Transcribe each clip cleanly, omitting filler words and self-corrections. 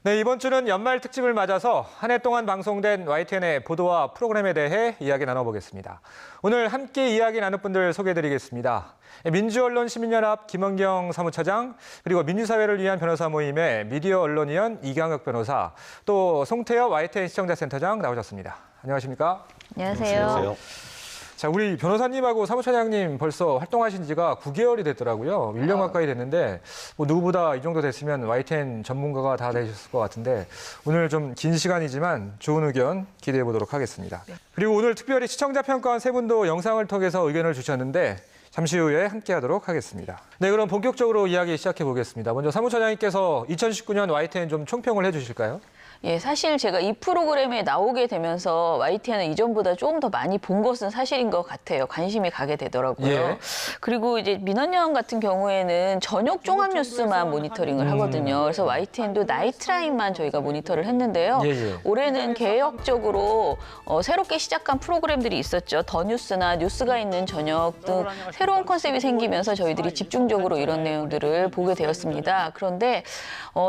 네, 이번 주는 연말 특집을 맞아서 한 해 동안 방송된 YTN의 보도와 프로그램에 대해 이야기 나눠보겠습니다. 오늘 함께 이야기 나눌 분들 소개해드리겠습니다. 민주언론시민연합 김원경 사무처장, 그리고 민주사회를 위한 변호사 모임의 미디어 언론위원 이강혁 변호사, 또 송태엽 YTN 시청자센터장 나오셨습니다. 안녕하십니까? 안녕하세요. 안녕하세요. 자, 우리 변호사님하고 사무처장님 벌써 활동하신 지가 9개월이 됐더라고요. 1년 가까이 됐는데 뭐 누구보다 이 정도 됐으면 YTN 전문가가 다 되셨을 것 같은데 오늘 좀 긴 시간이지만 좋은 의견 기대해 보도록 하겠습니다. 그리고 오늘 특별히 시청자 평가원 세 분도 영상을 통해서 의견을 주셨는데 잠시 후에 함께하도록 하겠습니다. 네, 그럼 본격적으로 이야기 시작해 보겠습니다. 먼저 사무처장님께서 2019년 YTN 좀 총평을 해주실까요? 예, 사실 제가 이 프로그램에 나오게 되면서 YTN을 이전보다 조금 더 많이 본 것은 사실인 것 같아요. 관심이 가게 되더라고요. 예. 그리고 이제 민원연 같은 경우에는 저녁 종합 뉴스만 모니터링을 하거든요. 그래서 YTN도 나이트라인만 저희가 모니터를 했는데요. 예. 올해는 개혁적으로 새롭게 시작한 프로그램들이 있었죠. 더 뉴스나 뉴스가 있는 저녁 등 새로운 컨셉이 생기면서 저희들이 집중적으로 이런 내용들을 보게 되었습니다. 그런데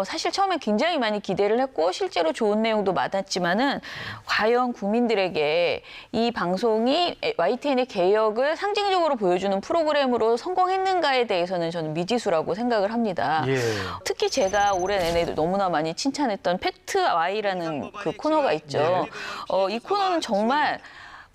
사실 처음에 굉장히 많이 기대를 했고 실제로 좋은 내용도 많았지만은 과연 국민들에게 이 방송이 YTN의 개혁을 상징적으로 보여주는 프로그램으로 성공했는가에 대해서는 저는 미지수라고 생각을 합니다. 예. 특히 제가 올해 내내 너무나 많이 칭찬했던 팩트 Y라는 그 코너가 있죠. 이 코너는 정말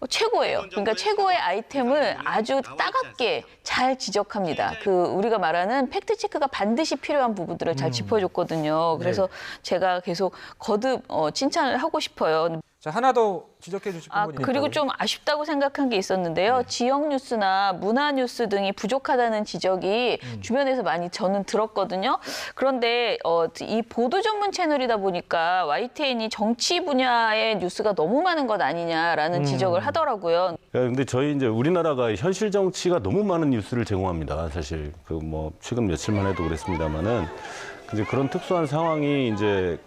최고예요. 그러니까 최고의 아이템을 아주 따갑게 잘 지적합니다. 우리가 말하는 팩트 체크가 반드시 필요한 부분들을 잘 짚어줬거든요. 그래서 제가 계속 거듭 칭찬을 하고 싶어요. 자, 하나 더 지적해 주실 부분이 있다고요? 그리고 좀 아쉽다고 생각한 게 있었는데요. 지역 뉴스나 문화 뉴스 등이 부족하다는 지적이 주변에서 많이 저는 들었거든요. 그런데 이 보도 전문 채널이다 보니까 YTN이 정치 분야의 뉴스가 너무 많은 것 아니냐라는 지적을 하더라고요. 근데 저희 이제 우리나라가 현실 정치가 너무 많은 뉴스를 제공합니다. 사실 최근 며칠만 해도 그랬습니다만은 이제 그런 특수한 상황이 이제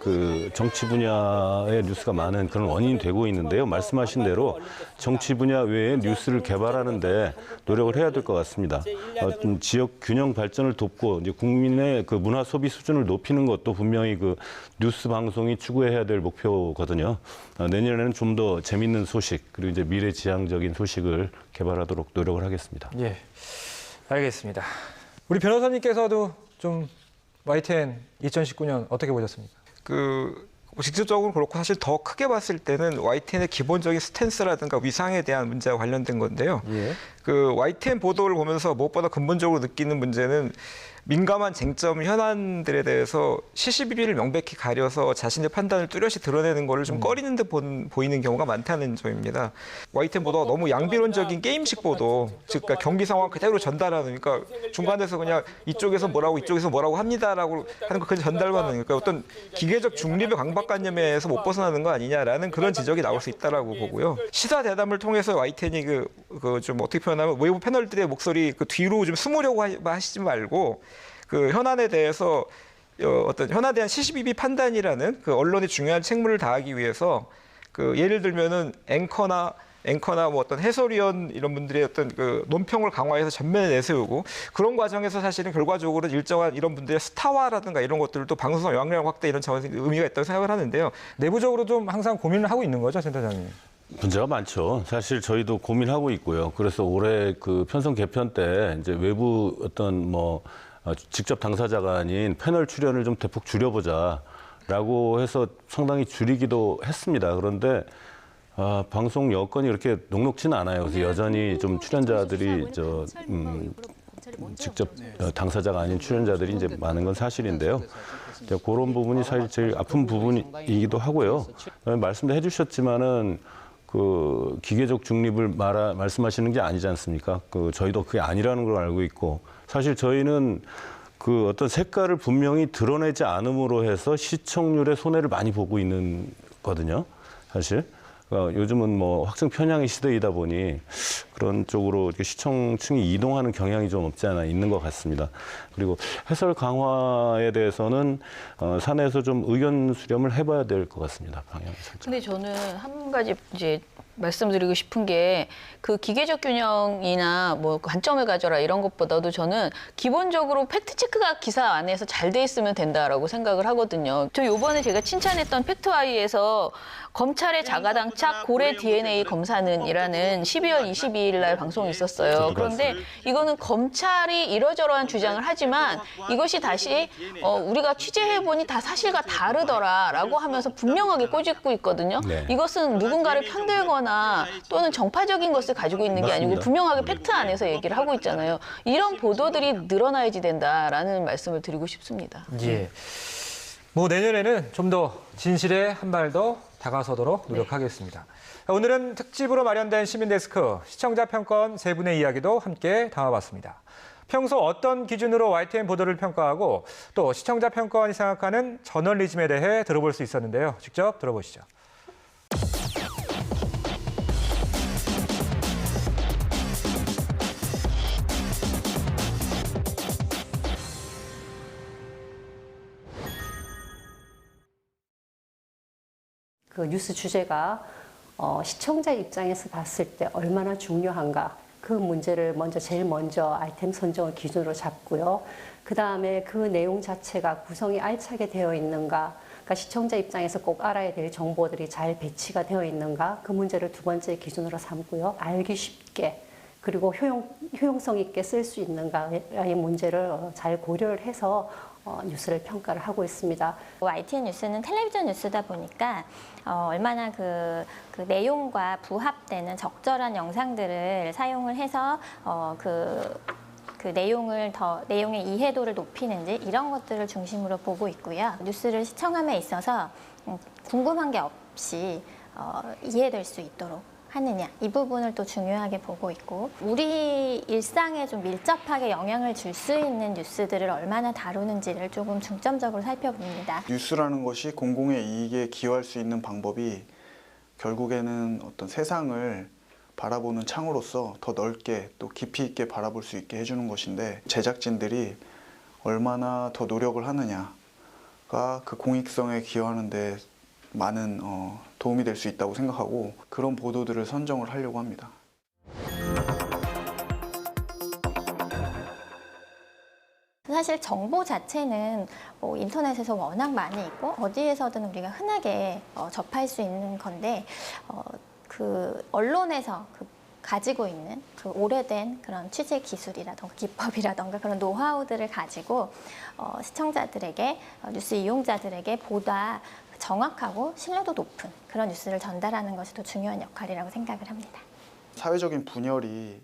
정치 분야의 뉴스가 많은 그런 원인이 되고 있는데요. 말씀하신 대로 정치 분야 외에 뉴스를 개발하는데 노력을 해야 될 것 같습니다. 좀 지역 균형 발전을 돕고 이제 국민의 문화 소비 수준을 높이는 것도 분명히 뉴스 방송이 추구해야 될 목표거든요. 내년에는 좀 더 재밌는 소식 그리고 이제 미래지향적인 소식을 개발하도록 노력을 하겠습니다. 예, 알겠습니다. 우리 변호사님께서도 좀 YTN 2019년 어떻게 보셨습니까? 직접적으로 그렇고 사실 더 크게 봤을 때는 YTN의 기본적인 스탠스라든가 위상에 대한 문제와 관련된 건데요. 예. YTN 보도를 보면서 무엇보다 근본적으로 느끼는 문제는 민감한 쟁점 현안들에 대해서 시시비비를 명백히 가려서 자신의 판단을 뚜렷이 드러내는 거를 좀 꺼리는 듯 보이는 경우가 많다는 점입니다. YTN 보도가 너무 양비론적인 게임식 보도, 즉 그러니까 경기 상황 그대로 전달하는, 그러니까 중간에서 그냥 이쪽에서 뭐라고 합니다라고 하는 거 그냥 전달만 하는, 그러니까 어떤 기계적 중립의 강박관념에서 못 벗어나는 거 아니냐라는 그런 지적이 나올 수 있다라고 보고요. 시사 대담을 통해서 YTN이 좀 어떻게 표현하면 외부 패널들의 목소리 뒤로 좀 숨으려고 하시지 말고 현안에 대해서 어떤 현안에 대한 시시비비 판단이라는 언론의 중요한 책무를 다하기 위해서 예를 들면은 앵커나 뭐 어떤 해설위원 이런 분들의 어떤 논평을 강화해서 전면에 내세우고 그런 과정에서 사실은 결과적으로 일정한 이런 분들의 스타화라든가 이런 것들도 방송 영향력 확대 이런 차원에서 의미가 있다고 생각을 하는데요. 내부적으로 좀 항상 고민을 하고 있는 거죠, 센터장님? 문제가 많죠. 사실 저희도 고민하고 있고요. 그래서 올해 편성 개편 때 이제 외부 어떤 직접 당사자가 아닌 패널 출연을 좀 대폭 줄여보자라고 해서 상당히 줄이기도 했습니다. 그런데 방송 여건이 그렇게 녹록지는 않아요. 그래서 여전히 좀 출연자들이 직접 당사자가 아닌 출연자들이 이제 많은 건 사실인데요. 그런 부분이 사실 제일 아픈 부분이기도 하고요. 말씀도 해주셨지만은 기계적 중립을 말씀하시는 게 아니지 않습니까? 저희도 그게 아니라는 걸 알고 있고, 사실 저희는 어떤 색깔을 분명히 드러내지 않음으로 해서 시청률에 손해를 많이 보고 있는 거든요, 사실. 요즘은 확증 편향의 시대이다 보니 그런 쪽으로 이렇게 시청층이 이동하는 경향이 좀 없지 않아 있는 것 같습니다. 그리고 해설 강화에 대해서는 사내에서 좀 의견 수렴을 해봐야 될 것 같습니다. 방향을 설정. 근데 저는 한 가지 이제 말씀드리고 싶은 게 그 기계적 균형이나 뭐 관점을 가져라 이런 것보다도 저는 기본적으로 팩트 체크가 기사 안에서 잘 돼 있으면 된다라고 생각을 하거든요. 저 요번에 제가 칭찬했던 팩트아이에서 검찰의 자가당착 고래 DNA 검사는이라는 12월 22일 날 방송이 있었어요. 그런데 이거는 검찰이 이러저러한 주장을 하지만 이것이 다시 우리가 취재해보니 다 사실과 다르더라라고 하면서 분명하게 꼬집고 있거든요. 네. 이것은 누군가를 편들거나 또는 정파적인 것을 가지고 있는 게 아니고 맞습니다. 분명하게 팩트 안에서 얘기를 하고 있잖아요. 이런 보도들이 늘어나야지 된다라는 말씀을 드리고 싶습니다. 예. 뭐 내년에는 좀 더 진실에 한 발 더 다가서도록 노력하겠습니다. 오늘은 특집으로 마련된 시민데스크 시청자 평가원 세 분의 이야기도 함께 담아봤습니다. 평소 어떤 기준으로 YTN 보도를 평가하고 또 시청자 평가원이 생각하는 저널리즘에 대해 들어볼 수 있었는데요. 직접 들어보시죠. 그 뉴스 주제가 시청자 입장에서 봤을 때 얼마나 중요한가 그 문제를 제일 먼저 아이템 선정을 기준으로 잡고요. 그 다음에 그 내용 자체가 구성이 알차게 되어 있는가, 그러니까 시청자 입장에서 꼭 알아야 될 정보들이 잘 배치가 되어 있는가 그 문제를 두 번째 기준으로 삼고요. 알기 쉽게 그리고 효용성 있게 쓸 수 있는가의 문제를 잘 고려를 해서 뉴스를 평가를 하고 있습니다. YTN 뉴스는 텔레비전 뉴스다 보니까 얼마나 그 내용과 부합되는 적절한 영상들을 사용을 해서 그 내용의 이해도를 높이는지 이런 것들을 중심으로 보고 있고요. 뉴스를 시청함에 있어서 궁금한 게 없이 이해될 수 있도록 하느냐 이 부분을 또 중요하게 보고 있고 우리 일상에 좀 밀접하게 영향을 줄 수 있는 뉴스들을 얼마나 다루는지를 조금 중점적으로 살펴봅니다. 뉴스라는 것이 공공의 이익에 기여할 수 있는 방법이 결국에는 어떤 세상을 바라보는 창으로서 더 넓게 또 깊이 있게 바라볼 수 있게 해주는 것인데 제작진들이 얼마나 더 노력을 하느냐가 그 공익성에 기여하는 데 많은 도움이 될 수 있다고 생각하고 그런 보도들을 선정을 하려고 합니다. 사실 정보 자체는 뭐 인터넷에서 워낙 많이 있고 어디에서든 우리가 흔하게 접할 수 있는 건데 그 언론에서 가지고 있는 그 오래된 그런 취재 기술이라던가 기법이라던가 그런 노하우들을 가지고 시청자들에게 뉴스 이용자들에게 보다 정확하고 신뢰도 높은 그런 뉴스를 전달하는 것이 더 중요한 역할이라고 생각을 합니다. 사회적인 분열이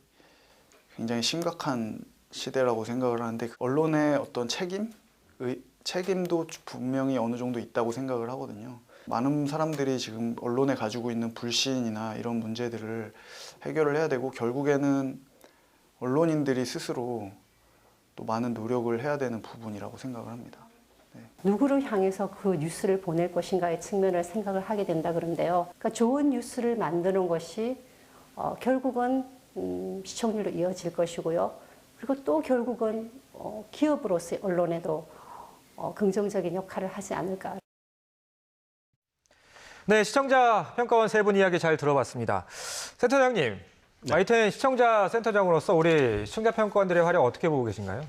굉장히 심각한 시대라고 생각을 하는데 언론의 어떤 책임도 분명히 어느 정도 있다고 생각을 하거든요. 많은 사람들이 지금 언론에 가지고 있는 불신이나 이런 문제들을 해결을 해야 되고 결국에는 언론인들이 스스로 또 많은 노력을 해야 되는 부분이라고 생각을 합니다. 네. 누구를 향해서 그 뉴스를 보낼 것인가의 측면을 생각을 하게 된다 그런데요. 그러니까 좋은 뉴스를 만드는 것이 결국은 시청률로 이어질 것이고요. 그리고 또 결국은 기업으로서의 언론에도 긍정적인 역할을 하지 않을까. 네, 시청자 평가원 세 분 이야기 잘 들어봤습니다. 센터장님, YTN 시청자 센터장으로서 우리 시청자 평가원들의 활약 어떻게 보고 계신가요?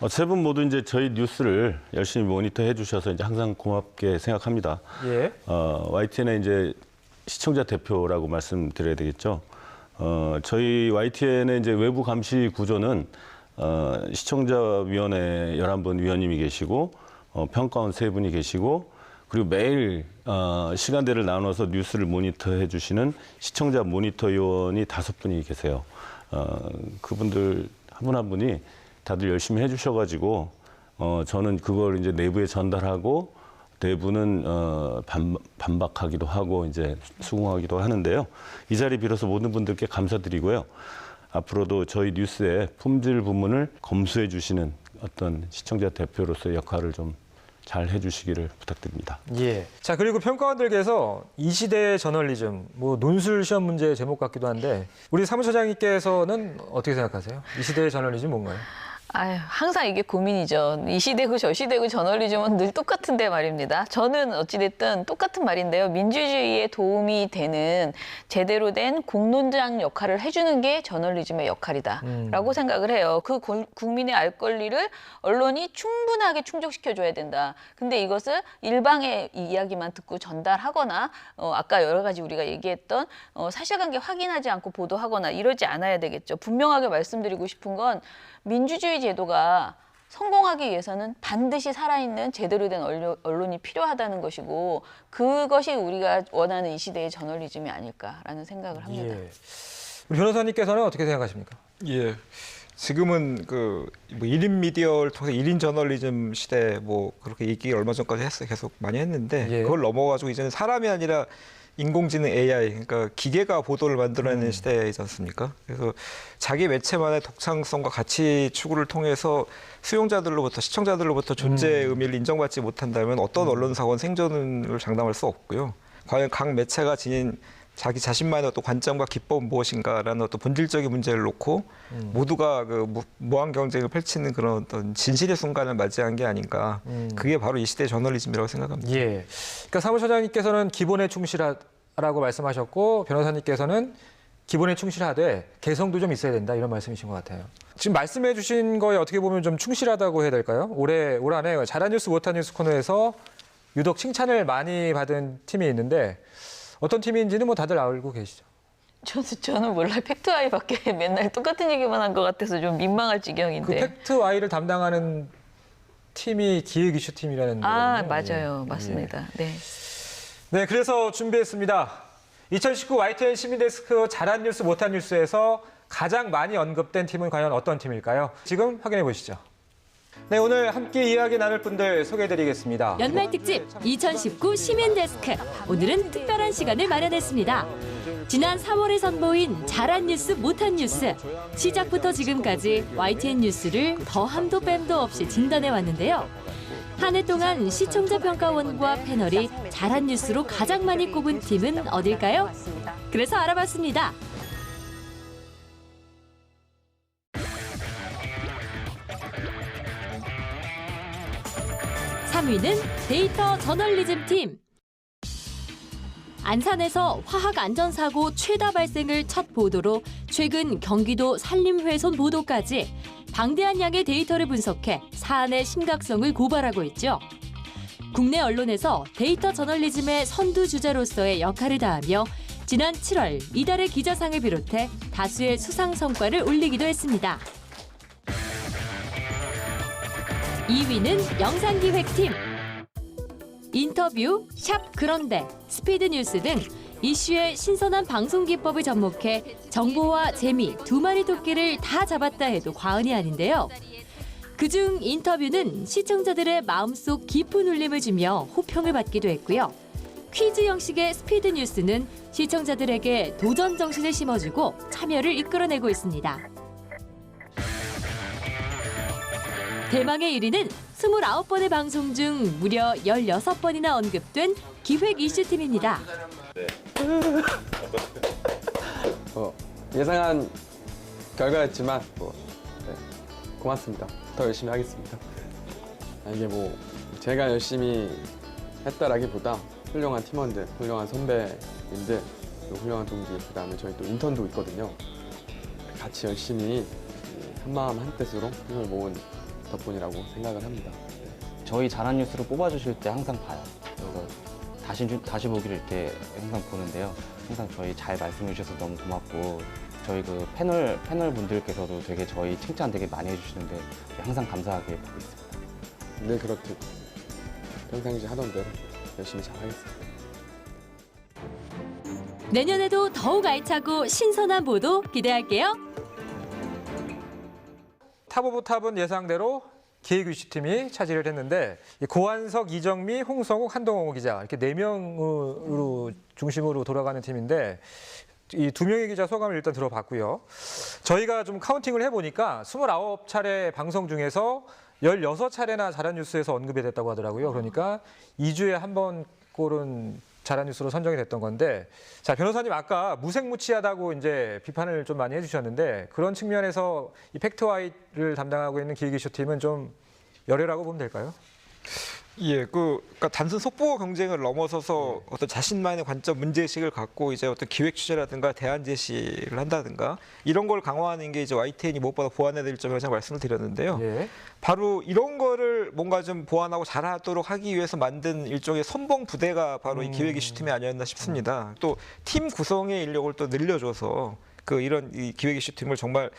세 분 모두 이제 저희 뉴스를 열심히 모니터해 주셔서 이제 항상 고맙게 생각합니다. 예. YTN의 이제 시청자 대표라고 말씀드려야 되겠죠. 저희 YTN의 이제 외부 감시 구조는 시청자위원회 11분 위원님이 계시고 평가원 3분이 계시고 그리고 매일 시간대를 나눠서 뉴스를 모니터해 주시는 시청자 모니터위원이 5분이 계세요. 그분들 한 분 한 분이 다들 열심히 해주셔가지고 저는 그걸 이제 내부에 전달하고 내부는 반박하기도 하고 이제 수긍하기도 하는데요. 이 자리 빌어서 모든 분들께 감사드리고요. 앞으로도 저희 뉴스의 품질 부문을 검수해 주시는 어떤 시청자 대표로서의 역할을 좀 잘 해주시기를 부탁드립니다. 예. 자, 그리고 평가원들께서 이 시대의 저널리즘, 뭐 논술 시험 문제 제목 같기도 한데 우리 사무처장님께서는 어떻게 생각하세요? 이 시대의 저널리즘 뭔가요? 아유, 항상 이게 고민이죠. 이 시대고 저 시대고 저널리즘은 늘 똑같은데 말입니다. 저는 어찌됐든 똑같은 말인데요. 민주주의에 도움이 되는 제대로 된 공론장 역할을 해주는 게 저널리즘의 역할이다라고 생각을 해요. 그 국민의 알 권리를 언론이 충분하게 충족시켜줘야 된다. 근데 이것을 일방의 이야기만 듣고 전달하거나 아까 여러 가지 우리가 얘기했던 사실관계 확인하지 않고 보도하거나 이러지 않아야 되겠죠. 분명하게 말씀드리고 싶은 건 민주주의 제도가 성공하기 위해서는 반드시 살아있는 제대로 된 언론이 필요하다는 것이고 그것이 우리가 원하는 이 시대의 저널리즘이 아닐까라는 생각을 합니다. 예. 우리 변호사님께서는 어떻게 생각하십니까? 예. 지금은 그 뭐 1인 미디어를 통해서 1인 저널리즘 시대 뭐 그렇게 얘기 얼마 전까지 했어요. 계속 많이 했는데 예. 그걸 넘어가지고 이제는 사람이 아니라 인공지능 AI, 그러니까 기계가 보도를 만들어내는 시대이지 않습니까? 그래서 자기 매체만의 독창성과 가치 추구를 통해서 수용자들로부터 시청자들로부터 존재의 의미를 인정받지 못한다면 어떤 언론사건 생존을 장담할 수 없고요. 과연 각 매체가 지닌 자기 자신만의 어떤 관점과 기법은 무엇인가라는 어떤 본질적인 문제를 놓고 모두가 그 무한 경쟁을 펼치는 그런 어떤 진실의 순간을 맞이한 게 아닌가. 그게 바로 이 시대의 저널리즘이라고 생각합니다. 예. 그러니까 사무처장님께서는 기본에 충실하라고 말씀하셨고 변호사님께서는 기본에 충실하되 개성도 좀 있어야 된다 이런 말씀이신 것 같아요. 지금 말씀해 주신 거에 어떻게 보면 좀 충실하다고 해야 될까요? 올 한해 잘한 뉴스 못한 뉴스 코너에서 유독 칭찬을 많이 받은 팀이 있는데 어떤 팀인지는 뭐 다들 알고 계시죠? 저는 몰라요. 팩트와이밖에 맨날 똑같은 얘기만 한 것 같아서 좀 민망할 그 지경인데. 팩트와이를 담당하는 팀이 기획 이슈 팀이라는 아, 거거든요. 맞아요. 예. 맞습니다. 네. 네, 그래서 준비했습니다. 2019 YTN 시민데스크 잘한 뉴스 못한 뉴스에서 가장 많이 언급된 팀은 과연 어떤 팀일까요? 지금 확인해 보시죠. 네, 오늘 함께 이야기 나눌 분들 소개해드리겠습니다. 연말 특집 2019 시민데스크. 오늘은 특별한 시간을 마련했습니다. 지난 3월에 선보인 잘한 뉴스 못한 뉴스. 시작부터 지금까지 YTN 뉴스를 더함도 뺨도 없이 진단해 왔는데요. 한 해 동안 시청자 평가원과 패널이 잘한 뉴스로 가장 많이 꼽은 팀은 어딜까요? 그래서 알아봤습니다. 3위는 데이터 저널리즘 팀. 안산에서 화학 안전사고 최다 발생을 첫 보도로 최근 경기도 산림훼손 보도까지 방대한 양의 데이터를 분석해 사안의 심각성을 고발하고 있죠. 국내 언론에서 데이터 저널리즘의 선두 주자로서의 역할을 다하며 지난 7월 이달의 기자상을 비롯해 다수의 수상 성과를 올리기도 했습니다. 2위는 영상기획팀. 인터뷰, 샵 그런데, 스피드 뉴스 등 이슈의 신선한 방송 기법을 접목해 정보와 재미 두 마리 토끼를 다 잡았다 해도 과언이 아닌데요. 그중 인터뷰는 시청자들의 마음속 깊은 울림을 주며 호평을 받기도 했고요. 퀴즈 형식의 스피드 뉴스는 시청자들에게 도전 정신을 심어주고 참여를 이끌어내고 있습니다. 대망의 1위는 29번의 방송 중 무려 16번이나 언급된 기획 이슈팀입니다. 예상한 결과였지만 고맙습니다. 더 열심히 하겠습니다. 이게 뭐 제가 열심히 했다라기보다 훌륭한 팀원들, 훌륭한 선배님들, 또 훌륭한 동기, 그다음에 저희 또 인턴도 있거든요. 같이 열심히 한마음 한뜻으로 힘을 모은 덕분이라고 생각을 합니다. 저희 잘한 뉴스를 뽑아주실 때 항상 봐요. 그래서 다시 보기를 이렇게 항상 보는데요. 항상 저희 잘 말씀해 주셔서 너무 고맙고 저희 그 패널 분들께서도 되게 저희 칭찬 되게 많이 해주시는데 항상 감사하게 보고 있습니다. 늘 그렇게 평상시 하던 대로 열심히 잘하겠습니다. 내년에도 더욱 알차고 신선한 보도 기대할게요. 탑 오브 탑은 예상대로 기획 이슈팀이 차지를 했는데 고한석, 이정미, 홍성욱, 한동호 기자 이렇게 4명으로 중심으로 돌아가는 팀인데 이 2명의 기자 소감을 일단 들어봤고요. 저희가 좀 카운팅을 해보니까 29차례 방송 중에서 16차례나 잘한 뉴스에서 언급이 됐다고 하더라고요. 그러니까 2주에 한 번 꼴은 잘한 뉴스로 선정이 됐던 건데, 자, 변호사님 아까 무색무취하다고 이제 비판을 좀 많이 해주셨는데, 그런 측면에서 이 팩트와이를 담당하고 있는 기획 이슈 팀은 좀 열애라고 보면 될까요? 예, 그러니까 단순 속보 경쟁을 넘어서서 어떤 자신만의 관점, 문제의식을 갖고 이제 어떤 기획 취재라든가 대안 제시를 한다든가 이런 걸 강화하는 게 이제 YTN이 무엇보다 보완해야 될 점이라고 제가 말씀을 드렸는데요. 예. 바로 이런 거를 뭔가 좀 보완하고 잘하도록 하기 위해서 만든 일종의 선봉 부대가 바로 이 기획 이슈팀이 아니었나 싶습니다. 또 팀 구성의 인력을 또 늘려줘서 이런 이 기획 이슈팀을 정말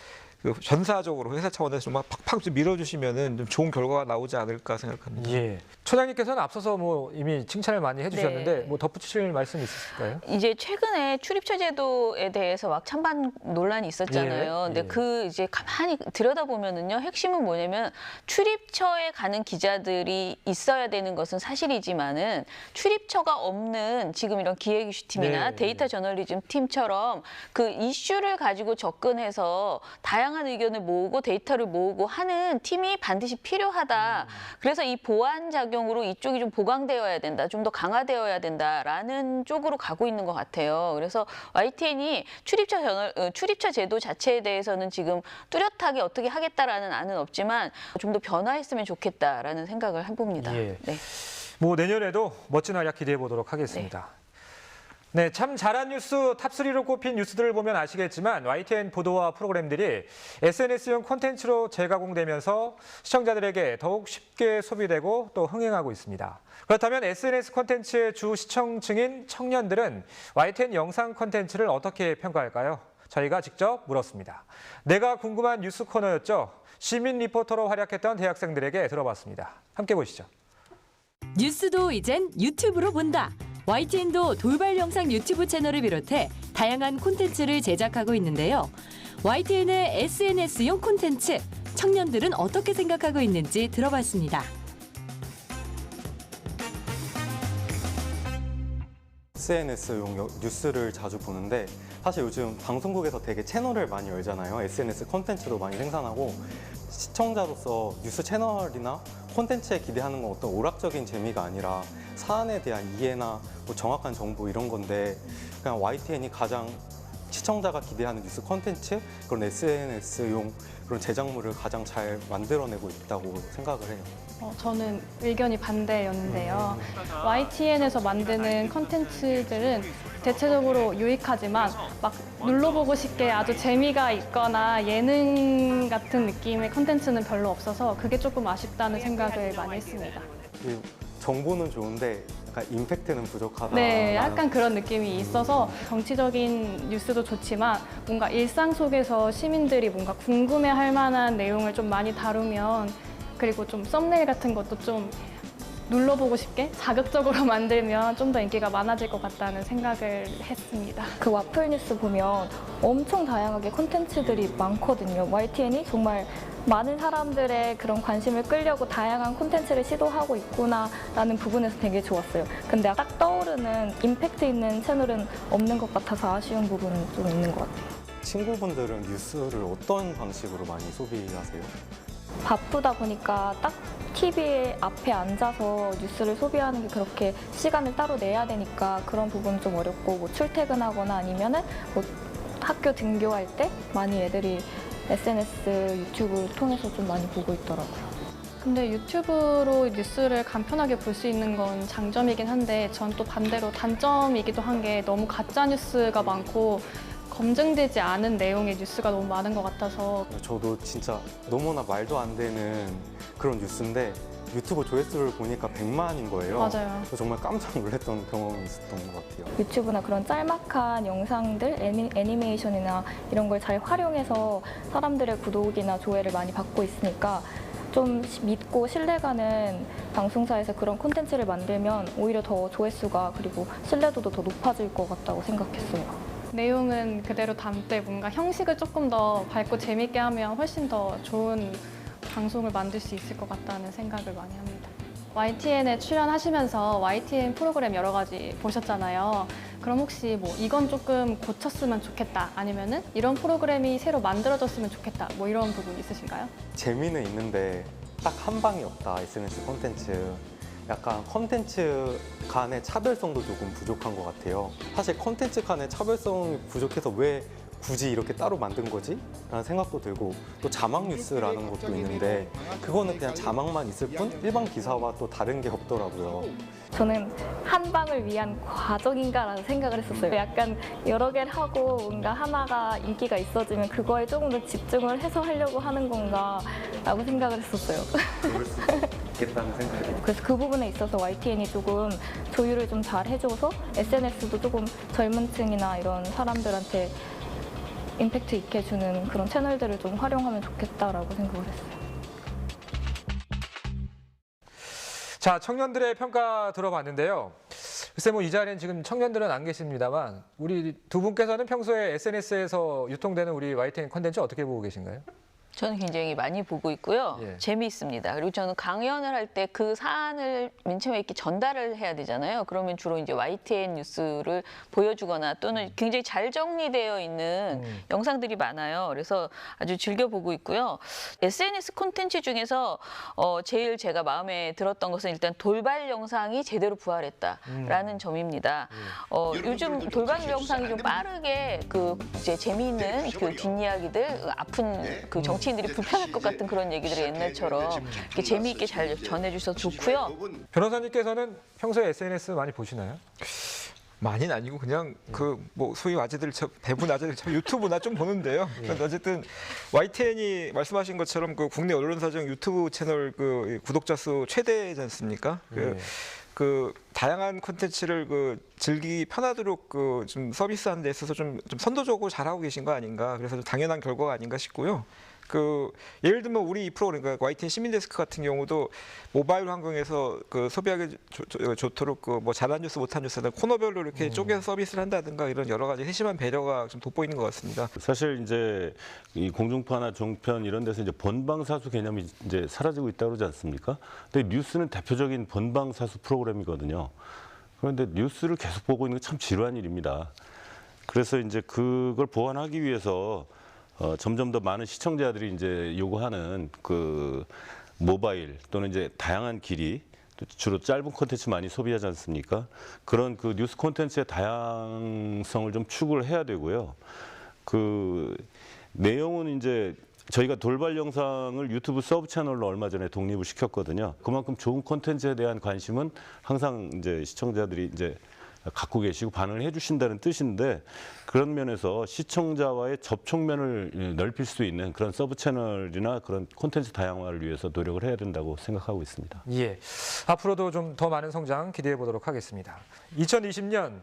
전사적으로 회사 차원에서 좀 팍팍 좀 밀어주시면은 좀 좋은 결과가 나오지 않을까 생각합니다. 예. 처장님께서는 앞서서 뭐 이미 칭찬을 많이 해주셨는데 네. 뭐 덧붙이실 말씀 있으실까요? 이제 최근에 출입처 제도에 대해서 막 찬반 논란이 있었잖아요. 예, 근데 예. 그 이제 가만히 들여다보면은요, 핵심은 뭐냐면 출입처에 가는 기자들이 있어야 되는 것은 사실이지만은 출입처가 없는 지금 이런 기획 이슈 팀이나 네. 데이터 저널리즘 팀처럼 그 이슈를 가지고 접근해서 다양한 의견을 모으고 데이터를 모으고 하는 팀이 반드시 필요하다. 그래서 이 보완 작용으로 이쪽이 좀 보강되어야 된다, 좀 더 강화되어야 된다라는 쪽으로 가고 있는 것 같아요. 그래서 YTN이 출입처 제도 자체에 대해서는 지금 뚜렷하게 어떻게 하겠다라는 안은 없지만 좀 더 변화했으면 좋겠다라는 생각을 해봅니다. 예. 네. 뭐 내년에도 멋진 활약 기대해 보도록 하겠습니다. 네, 참 잘한 뉴스 탑3로 꼽힌 뉴스들을 보면 아시겠지만 YTN 보도와 프로그램들이 SNS용 콘텐츠로 재가공되면서 시청자들에게 더욱 쉽게 소비되고 또 흥행하고 있습니다. 그렇다면 SNS 콘텐츠의 주 시청층인 청년들은 YTN 영상 콘텐츠를 어떻게 평가할까요? 저희가 직접 물었습니다. 내가 궁금한 뉴스 코너였죠. 시민 리포터로 활약했던 대학생들에게 들어봤습니다. 함께 보시죠. 뉴스도 이젠 유튜브로 본다. YTN도 돌발 영상 유튜브 채널을 비롯해 다양한 콘텐츠를 제작하고 있는데요. YTN의 SNS용 콘텐츠, 청년들은 어떻게 생각하고 있는지 들어봤습니다. SNS용 뉴스를 자주 보는데 사실 요즘 방송국에서 되게 채널을 많이 열잖아요. SNS 콘텐츠도 많이 생산하고 시청자로서 뉴스 채널이나 콘텐츠에 기대하는 건 어떤 오락적인 재미가 아니라 사안에 대한 이해나 뭐 정확한 정보 이런 건데 그냥 YTN이 가장 시청자가 기대하는 뉴스 콘텐츠 그런 SNS용 그런 제작물을 가장 잘 만들어내고 있다고 생각을 해요. 저는 의견이 반대였는데요. YTN에서 만드는 컨텐츠들은 대체적으로 유익하지만 막 눌러보고 싶게 아주 재미가 있거나 예능 같은 느낌의 컨텐츠는 별로 없어서 그게 조금 아쉽다는 생각을 많이 했습니다. 정보는 좋은데 약간 임팩트는 부족하다. 네, 약간 그런 느낌이 있어서 정치적인 뉴스도 좋지만 뭔가 일상 속에서 시민들이 뭔가 궁금해할 만한 내용을 좀 많이 다루면 그리고 좀 썸네일 같은 것도 좀 눌러보고 싶게 자극적으로 만들면 좀 더 인기가 많아질 것 같다는 생각을 했습니다. 그 와플 뉴스 보면 엄청 다양하게 콘텐츠들이 많거든요. YTN이 정말 많은 사람들의 그런 관심을 끌려고 다양한 콘텐츠를 시도하고 있구나라는 부분에서 되게 좋았어요. 근데 딱 떠오르는 임팩트 있는 채널은 없는 것 같아서 아쉬운 부분은 좀 있는 것 같아요. 친구분들은 뉴스를 어떤 방식으로 많이 소비하세요? 바쁘다 보니까 딱 TV 앞에 앉아서 뉴스를 소비하는 게 그렇게 시간을 따로 내야 되니까 그런 부분은 좀 어렵고 뭐 출퇴근하거나 아니면은 뭐 학교 등교할 때 많이 애들이 SNS, 유튜브 통해서 좀 많이 보고 있더라고요. 근데 유튜브로 뉴스를 간편하게 볼 수 있는 건 장점이긴 한데 전 또 반대로 단점이기도 한 게 너무 가짜 뉴스가 많고 검증되지 않은 내용의 뉴스가 너무 많은 것 같아서 저도 진짜 너무나 말도 안 되는 그런 뉴스인데 유튜브 조회수를 보니까 100만인 거예요. 맞아요. 그래서 정말 깜짝 놀랐던 경험이 있었던 것 같아요. 유튜브나 그런 짤막한 영상들, 애니메이션이나 이런 걸 잘 활용해서 사람들의 구독이나 조회를 많이 받고 있으니까 좀 믿고 신뢰가는 방송사에서 그런 콘텐츠를 만들면 오히려 더 조회수가 그리고 신뢰도도 더 높아질 것 같다고 생각했어요. 내용은 그대로 담되 뭔가 형식을 조금 더 밝고 재밌게 하면 훨씬 더 좋은 방송을 만들 수 있을 것 같다는 생각을 많이 합니다. YTN에 출연하시면서 YTN 프로그램 여러 가지 보셨잖아요. 그럼 혹시 뭐 이건 조금 고쳤으면 좋겠다 아니면은 이런 프로그램이 새로 만들어졌으면 좋겠다 뭐 이런 부분 있으신가요? 재미는 있는데 딱 한 방이 없다, SNS 콘텐츠. 약간 컨텐츠 간의 차별성도 조금 부족한 것 같아요. 사실 컨텐츠 간의 차별성이 부족해서 왜 굳이 이렇게 따로 만든 거지? 라는 생각도 들고 또 자막 뉴스라는 것도 있는데 그거는 그냥 자막만 있을 뿐 일반 기사와 또 다른 게 없더라고요. 저는 한 방을 위한 과정인가라는 생각을 했었어요. 약간 여러 개를 하고 뭔가 하나가 인기가 있어지면 그거에 조금 더 집중을 해서 하려고 하는 건가라고 생각을 했었어요. 그럴 수 있겠다는 생각이. 그래서 그 부분에 있어서 YTN이 조금 조율을 좀 잘 해줘서 SNS도 조금 젊은 층이나 이런 사람들한테 임팩트 있게 주는 그런 채널들을 좀 활용하면 좋겠다라고 생각을 했어요. 자, 청년들의 평가 들어봤는데요. 글쎄 뭐 이 자리엔 지금 청년들은 안 계십니다만 우리 두 분께서는 평소에 SNS에서 유통되는 우리 YTN 콘텐츠 어떻게 보고 계신가요? 저는 굉장히 많이 보고 있고요. 예. 재미있습니다. 그리고 저는 강연을 할 때 그 사안을 맨 처음에 이렇게 전달을 해야 되잖아요. 그러면 주로 이제 YTN 뉴스를 보여주거나 또는 굉장히 잘 정리되어 있는 영상들이 많아요. 그래서 아주 즐겨 보고 있고요. SNS 콘텐츠 중에서 제일 제가 마음에 들었던 것은 일단 돌발 영상이 제대로 부활했다라는 점입니다. 요즘 돌발 영상이 좀 빠르게 그 이제 재미있는 그 뒷이야기들, 아픈 그 정치인들이 불편할 것 같은 그런 얘기들을 옛날처럼 이렇게 재미있게 잘 전해주셔서 좋고요. 변호사님께서는 평소에 SNS 많이 보시나요? 많이는 아니고 그냥 그 뭐 소위 대부분 아재들처럼 유튜브나 좀 보는데요. 그런데 어쨌든 YTN이 말씀하신 것처럼 그 국내 언론사정 유튜브 채널 그 구독자 수 최대지 않습니까? 그 다양한 콘텐츠를 그 즐기기 편하도록 그 좀 서비스하는 데 있어서 좀 선도적으로 잘하고 계신 거 아닌가. 그래서 좀 당연한 결과가 아닌가 싶고요. 그 예를 들면 우리 이 프로그램 그러니까 YTN 시민데스크 같은 경우도 모바일 환경에서 그 소비하기 좋도록 그 뭐 잘한 뉴스 못한 뉴스 코너별로 이렇게 쪼개서 서비스를 한다든가 이런 여러 가지 세심한 배려가 좀 돋보이는 것 같습니다. 사실 이제 이 공중파나 종편 이런 데서 이제 본방사수 개념이 이제 사라지고 있다고 그러지 않습니까? 근데 뉴스는 대표적인 본방사수 프로그램이거든요. 그런데 뉴스를 계속 보고 있는 건 참 지루한 일입니다. 그래서 이제 그걸 보완하기 위해서 점점 더 많은 시청자들이 이제 요구하는 그 모바일 또는 이제 다양한 길이 주로 짧은 콘텐츠 많이 소비하지 않습니까? 그런 그 뉴스 콘텐츠의 다양성을 좀 추구를 해야 되고요. 그 내용은 이제 저희가 돌발 영상을 유튜브 서브 채널로 얼마 전에 독립을 시켰거든요. 그만큼 좋은 콘텐츠에 대한 관심은 항상 이제 시청자들이 이제 갖고 계시고 반응을 해주신다는 뜻인데 그런 면에서 시청자와의 접촉면을 넓힐 수 있는 그런 서브 채널이나 그런 콘텐츠 다양화를 위해서 노력을 해야 된다고 생각하고 있습니다. 예, 앞으로도 좀 더 많은 성장 기대해 보도록 하겠습니다. 2020년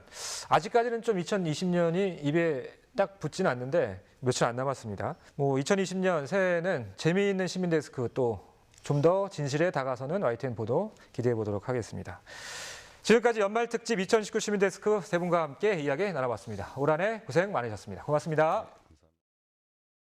아직까지는 좀 2020년이 입에 딱 붙지는 않는데 며칠 안 남았습니다. 뭐 2020년 새해에는 재미있는 시민데스크 또 좀 더 진실에 다가서는 YTN 보도 기대해 보도록 하겠습니다. 지금까지 연말특집 2019 시민데스크 세 분과 함께 이야기 나눠봤습니다. 올 한 해 고생 많으셨습니다. 고맙습니다.